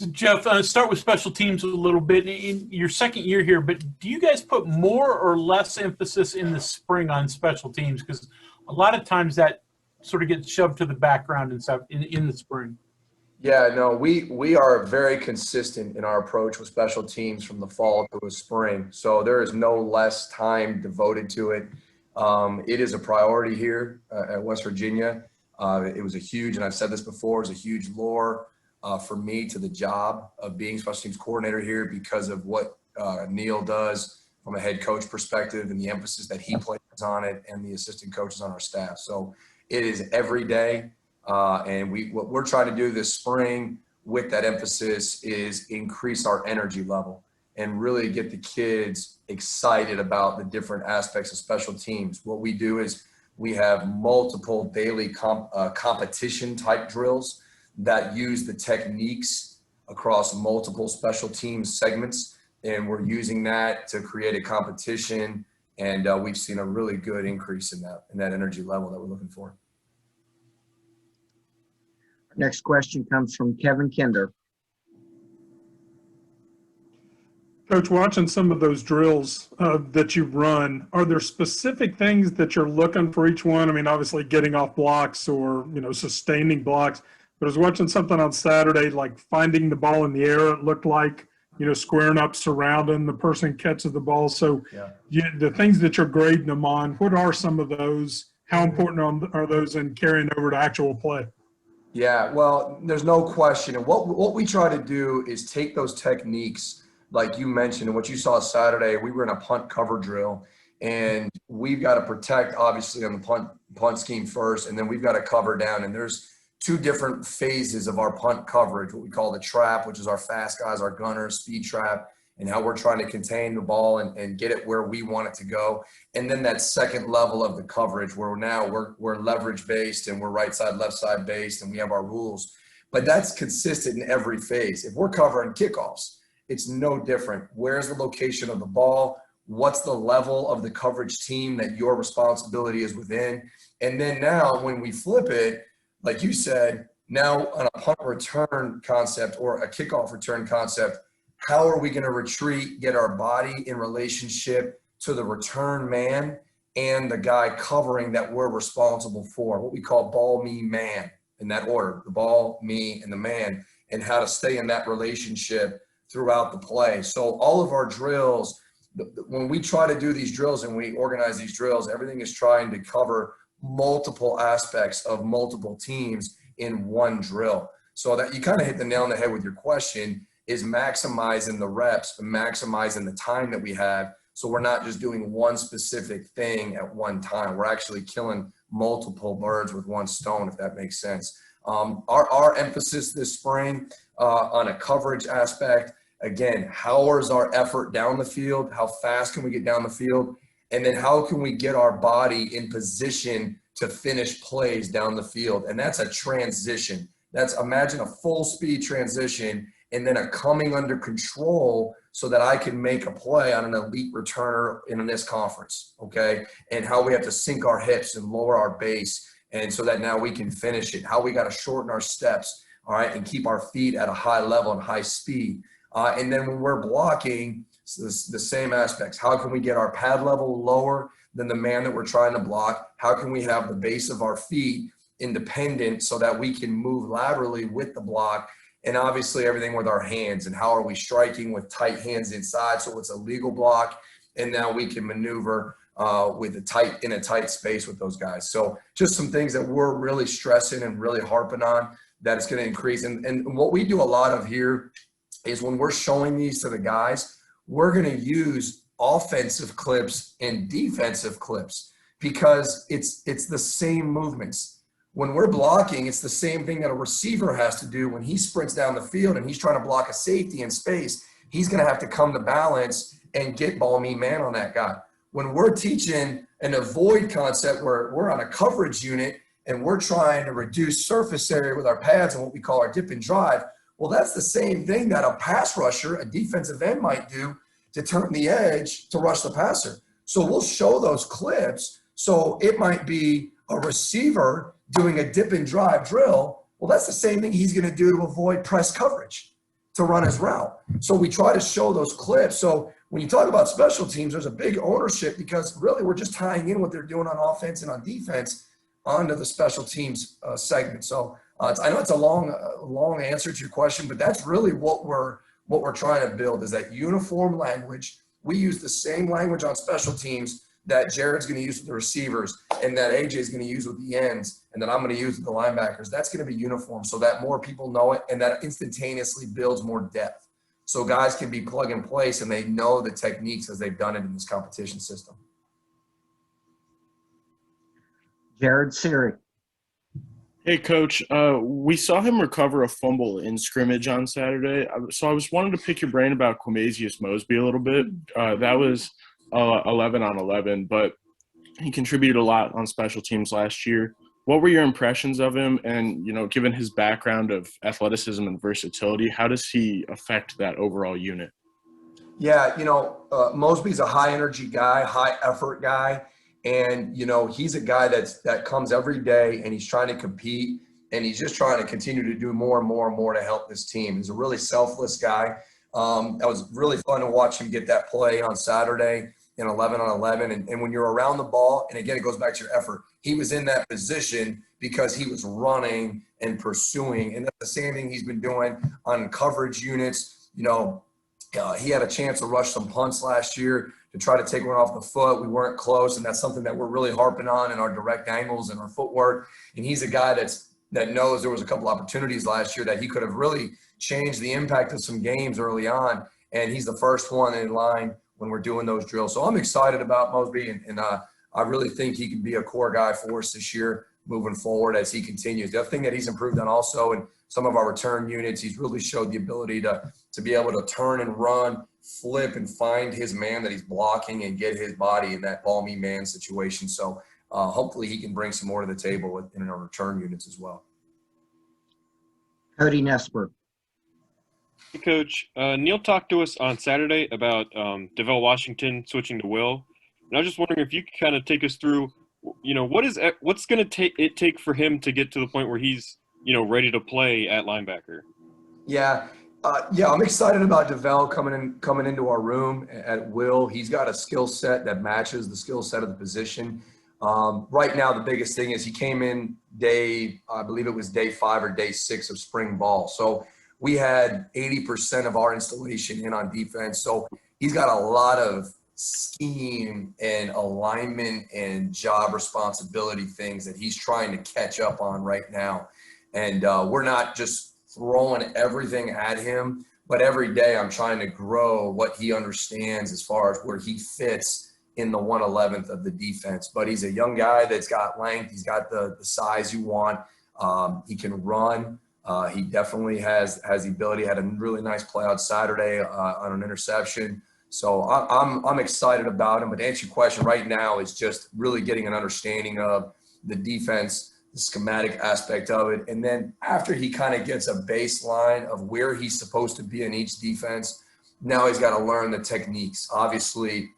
So Jeff, start with special teams a little bit. In your second year here, but do you guys put more or less emphasis in the spring on special teams? Because a lot of times that sort of gets shoved to the background and stuff in the spring. Yeah, no, we are very consistent in our approach with special teams from the fall to the spring. So there is no less time devoted to it. It is a priority here at West Virginia. It was a huge, and I've said this before, it was a huge lure for me to the job of being special teams coordinator here because of what Neil does from a head coach perspective and the emphasis that he places on it and the assistant coaches on our staff. So it is every day. And what we're trying to do this spring with that emphasis is increase our energy level and really get the kids excited about the different aspects of special teams. What we do is we have multiple daily competition type drills that use the techniques across multiple special teams segments. And we're using that to create a competition. And we've seen a really good increase in that energy level that we're looking for. Next question comes from Kevin Kinder. Coach, watching some of those drills that you run, are there specific things that you're looking for each one? I mean, obviously getting off blocks or, sustaining blocks, but I was watching something on Saturday, like finding the ball in the air. It looked like, squaring up, surrounding the person catches the ball. So the things that you're grading them on, what are some of those? How important are those in carrying over to actual play? Yeah, well, there's no question. And what we try to do is take those techniques, like you mentioned, and what you saw Saturday, we were in a punt cover drill, and we've got to protect, obviously, on the punt scheme first, and then we've got to cover down. And there's two different phases of our punt coverage, what we call the trap, which is our fast guys, our gunners, speed trap, and how we're trying to contain the ball and get it where we want it to go. And then that second level of the coverage where now we're leverage based and we're right side, left side based, and we have our rules. But that's consistent in every phase. If we're covering kickoffs, it's no different. Where's the location of the ball? What's the level of the coverage team that your responsibility is within? And then now when we flip it, like you said, now on a punt return concept or a kickoff return concept, how are we going to retreat, get our body in relationship to the return man and the guy covering that we're responsible for, what we call ball, me, man, in that order, the ball, me, and the man, and how to stay in that relationship throughout the play. So all of our drills, when we try to do these drills and we organize these drills, everything is trying to cover multiple aspects of multiple teams in one drill. So that you kind of hit the nail on the head with your question, is maximizing the reps and maximizing the time that we have. So we're not just doing one specific thing at one time. We're actually killing multiple birds with one stone, if that makes sense. Our emphasis this spring on a coverage aspect, again, how is our effort down the field? How fast can we get down the field? And then how can we get our body in position to finish plays down the field? And that's a transition. Imagine a full speed transition and then a coming under control so that I can make a play on an elite returner in this conference, okay? And how we have to sink our hips and lower our base, and so that now we can finish it. How we got to shorten our steps, all right, and keep our feet at a high level and high speed. And then when we're blocking, the same aspects. How can we get our pad level lower than the man that we're trying to block? How can we have the base of our feet independent so that we can move laterally with the block? And obviously everything with our hands, and how are we striking with tight hands inside so it's a legal block, and now we can maneuver in a tight space with those guys. So just some things that we're really stressing and really harping on that it's going to increase. And what we do a lot of here is when we're showing these to the guys, we're going to use offensive clips and defensive clips because it's the same movements. When we're blocking, it's the same thing that a receiver has to do when he sprints down the field and he's trying to block a safety in space. He's going to have to come to balance and get ball, me, man on that guy. When we're teaching an avoid concept where we're on a coverage unit and we're trying to reduce surface area with our pads and what we call our dip and drive, well, that's the same thing that a pass rusher, a defensive end might do to turn the edge to rush the passer. So we'll show those clips. So it might be a receiver doing a dip and drive drill. Well, that's the same thing he's going to do to avoid press coverage. to run his route. So we try to show those clips. So when you talk about special teams, there's a big ownership because really we're just tying in what they're doing on offense and on defense onto the special teams segment. So I know it's a long answer to your question, but that's really what we're trying to build is that uniform language. We use the same language on special teams that Jared's going to use with the receivers and that AJ is going to use with the ends and that I'm going to use with the linebackers. That's going to be uniform so that more people know it and that instantaneously builds more depth. So guys can be plug and place and they know the techniques as they've done it in this competition system. Jared Siri. Hey, Coach. We saw him recover a fumble in scrimmage on Saturday. So I was wanting to pick your brain about Quamazius Mosby a little bit. That was 11 on 11, but he contributed a lot on special teams last year. What were your impressions of him? And, given his background of athleticism and versatility, how does he affect that overall unit? Yeah, Mosby's a high energy guy, high effort guy. And, he's a guy that comes every day and he's trying to compete and he's just trying to continue to do more and more and more to help this team. He's a really selfless guy. That was really fun to watch him get that play on Saturday in 11 on 11. And when you're around the ball, and again, it goes back to your effort, he was in that position because he was running and pursuing. And that's the same thing he's been doing on coverage units. He had a chance to rush some punts last year to try to take one off the foot. We weren't close, and that's something that we're really harping on in our direct angles and our footwork. And he's a guy that knows there was a couple opportunities last year that he could have really changed the impact of some games early on, and he's the first one in line when we're doing those drills. So I'm excited about Mosby, and I really think he can be a core guy for us this year moving forward as he continues. The other thing that he's improved on also in some of our return units, he's really showed the ability to be able to turn and run, flip and find his man that he's blocking and get his body in that ball me man situation. So hopefully he can bring some more to the table in our return units as well. Cody Nesper. Hey, Coach. Neil talked to us on Saturday about DeVell Washington switching to Will. And I was just wondering if you could kind of take us through, what's going to take for him to get to the point where he's, ready to play at linebacker? Yeah, I'm excited about DeVell coming into our room at Will. He's got a skill set that matches the skill set of the position. Right now, the biggest thing is he came in I believe it was day 5 or day 6 of spring ball. So we had 80% of our installation in on defense. So he's got a lot of scheme and alignment and job responsibility things that he's trying to catch up on right now. And we're not just throwing everything at him, but every day I'm trying to grow what he understands as far as where he fits in the 1/11th of the defense. But he's a young guy that's got length. He's got the size you want. He can run. He definitely has the ability. Had a really nice play on Saturday on an interception. So I'm excited about him. But to answer your question right now is just really getting an understanding of the defense, the schematic aspect of it. And then after he kind of gets a baseline of where he's supposed to be in each defense, now he's got to learn the techniques. Obviously,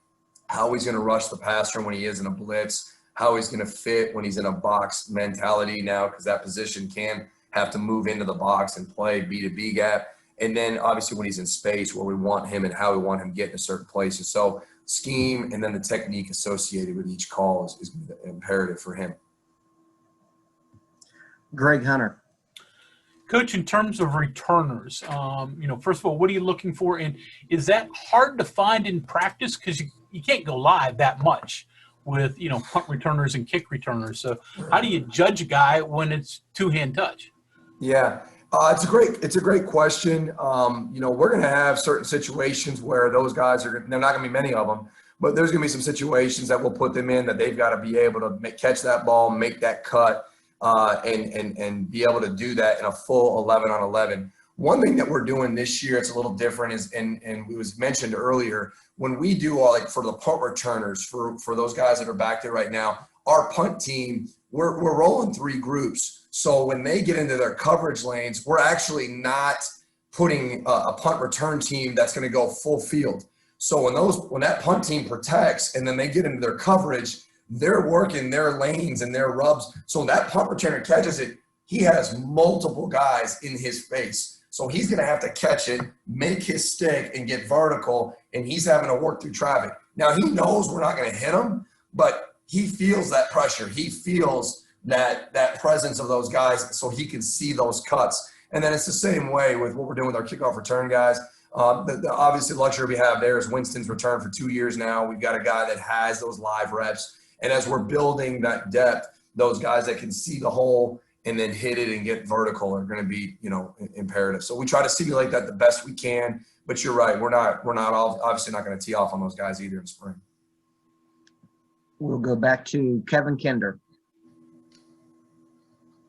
how he's going to rush the passer when he is in a blitz, how he's going to fit when he's in a box mentality now, because that position can have to move into the box and play B-to-B gap. And then obviously when he's in space, where we want him and how we want him getting to certain places. So scheme and then the technique associated with each call is imperative for him. Greg Hunter. Coach, in terms of returners, first of all, what are you looking for? And is that hard to find in practice? Because you can't go live that much with, punt returners and kick returners. So how do you judge a guy when it's two-hand touch? Yeah, it's a great question. We're going to have certain situations where those guys they're not going to be many of them, but there's going to be some situations that we'll put them in that they've got to be able to catch that ball, make that cut, and be able to do that in a full 11 on 11. One thing that we're doing this year, it's a little different, is and it was mentioned earlier, when we do for the punt returners, for those guys that are back there right now, our punt team, we're rolling 3 groups. So when they get into their coverage lanes, we're actually not putting a punt return team that's going to go full field. So when that punt team protects and then they get into their coverage, they're working their lanes and their rubs. So when that punt returner catches it, he has multiple guys in his face. So he's going to have to catch it, make his stick, and get vertical, and he's having to work through traffic. Now, he knows we're not going to hit him, but he feels that pressure. He feels that presence of those guys so he can see those cuts. And then it's the same way with what we're doing with our kickoff return guys. The obviously luxury we have there is Winston's returned for 2 years now. We've got a guy that has those live reps. And as we're building that depth, those guys that can see the hole and then hit it and get vertical are going to be, imperative. So we try to simulate that the best we can. But you're right, we're not obviously not going to tee off on those guys either in spring. We'll go back to Kevin Kinder.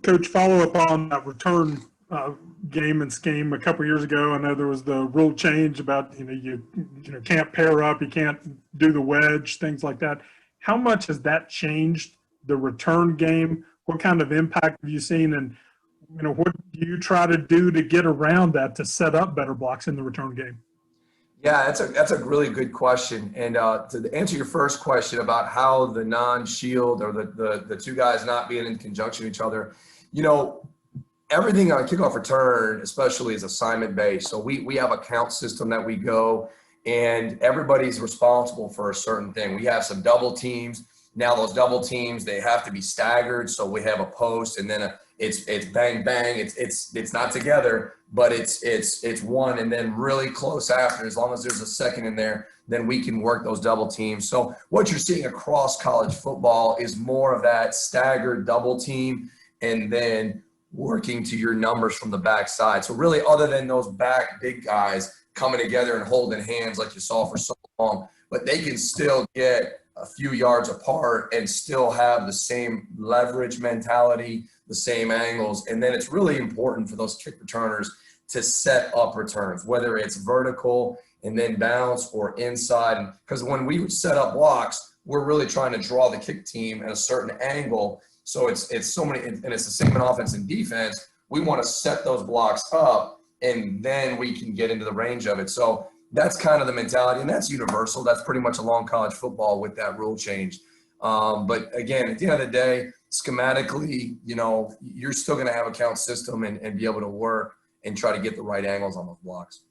Coach, follow up on that return game and scheme a couple years ago. I know there was the rule change about you can't pair up, you can't do the wedge, things like that. How much has that changed the return game? What kind of impact have you seen, and what do you try to do to get around that to set up better blocks in the return game? Yeah, that's a really good question. And to answer your first question about how the non-shield or the two guys not being in conjunction with each other, everything on kickoff return, especially, is assignment based. So we have a count system that we go, and everybody's responsible for a certain thing. We have some double teams. Now those double teams, they have to be staggered. So we have a post, and then it's bang bang. It's not together, but it's one, and then really close after. As long as there's a second in there, then we can work those double teams. So what you're seeing across college football is more of that staggered double team, and then working to your numbers from the backside. So really, other than those back big guys coming together and holding hands like you saw for so long, but they can still get a few yards apart and still have the same leverage mentality, the same angles. And then it's really important for those kick returners to set up returns, whether it's vertical and then bounce or inside. Because when we set up blocks, we're really trying to draw the kick team at a certain angle. So it's so many, and it's the same in offense and defense. We want to set those blocks up, and then we can get into the range of it. So that's kind of the mentality, and that's universal. That's pretty much along college football with that rule change. But again, at the end of the day, schematically, you're still going to have a count system and be able to work and try to get the right angles on those blocks.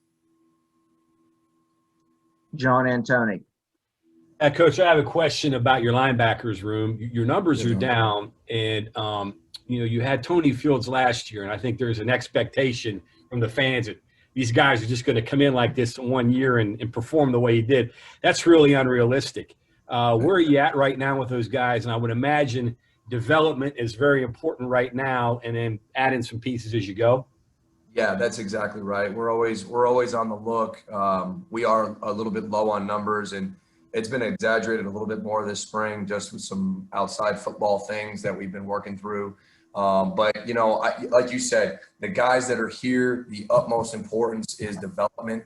John Antoni. Coach, I have a question about your linebackers room. Your numbers are down, and you had Tony Fields last year, and I think there's an expectation from the fans that these guys are just going to come in like this in 1 year and perform the way he did. That's really unrealistic. Where are you at right now with those guys? And I would imagine development is very important right now, and then add in some pieces as you go. Yeah, that's exactly right. We're always on the look. We are a little bit low on numbers, and it's been exaggerated a little bit more this spring just with some outside football things that we've been working through. But, like you said, the guys that are here, the utmost importance is development.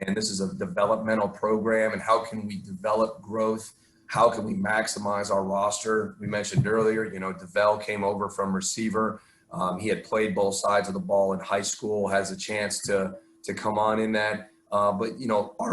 And this is a developmental program. And how can we develop growth? How can we maximize our roster? We mentioned earlier, DeVell came over from receiver. He had played both sides of the ball in high school, has a chance to come on in that. But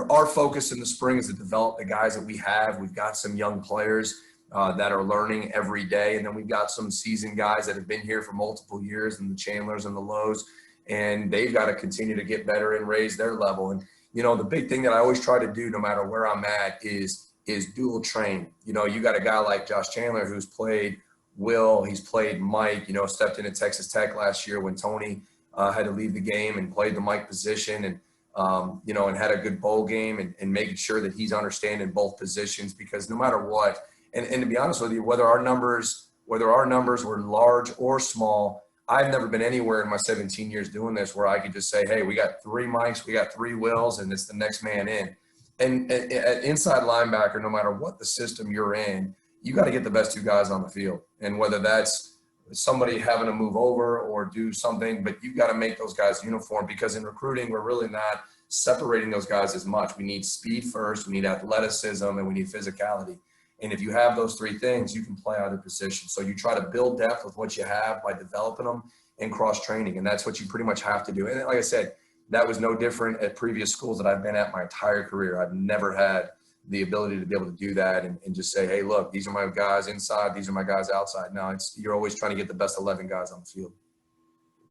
our focus in the spring is to develop the guys that we have. We've got some young players that are learning every day. And then we've got some seasoned guys that have been here for multiple years, and the Chandlers and the Lows, and they've got to continue to get better and raise their level. And, the big thing that I always try to do, no matter where I'm at, is dual train. You got a guy like Josh Chandler who's played Will, he's played Mike, stepped into Texas Tech last year when Tony had to leave the game and played the Mike position, and and had a good bowl game, and making sure that he's understanding both positions, because no matter what, and to be honest with you, whether our numbers were large or small, I've never been anywhere in my 17 years doing this where I could just say, hey, we got 3 Mikes, we got 3 Wills, and it's the next man in. And at inside linebacker, no matter what the system you're in, you got to get the best 2 guys on the field. And whether that's somebody having to move over or do something, but you've got to make those guys uniform, because in recruiting, we're really not separating those guys as much. We need speed first, we need athleticism, and we need physicality. And if you have those 3 things, you can play either position. So you try to build depth with what you have by developing them and cross-training, and that's what you pretty much have to do. And like I said, that was no different at previous schools that I've been at my entire career. I've never had the ability to be able to do that and just say, hey, look, these are my guys inside, these are my guys outside. No, you're always trying to get the best 11 guys on the field.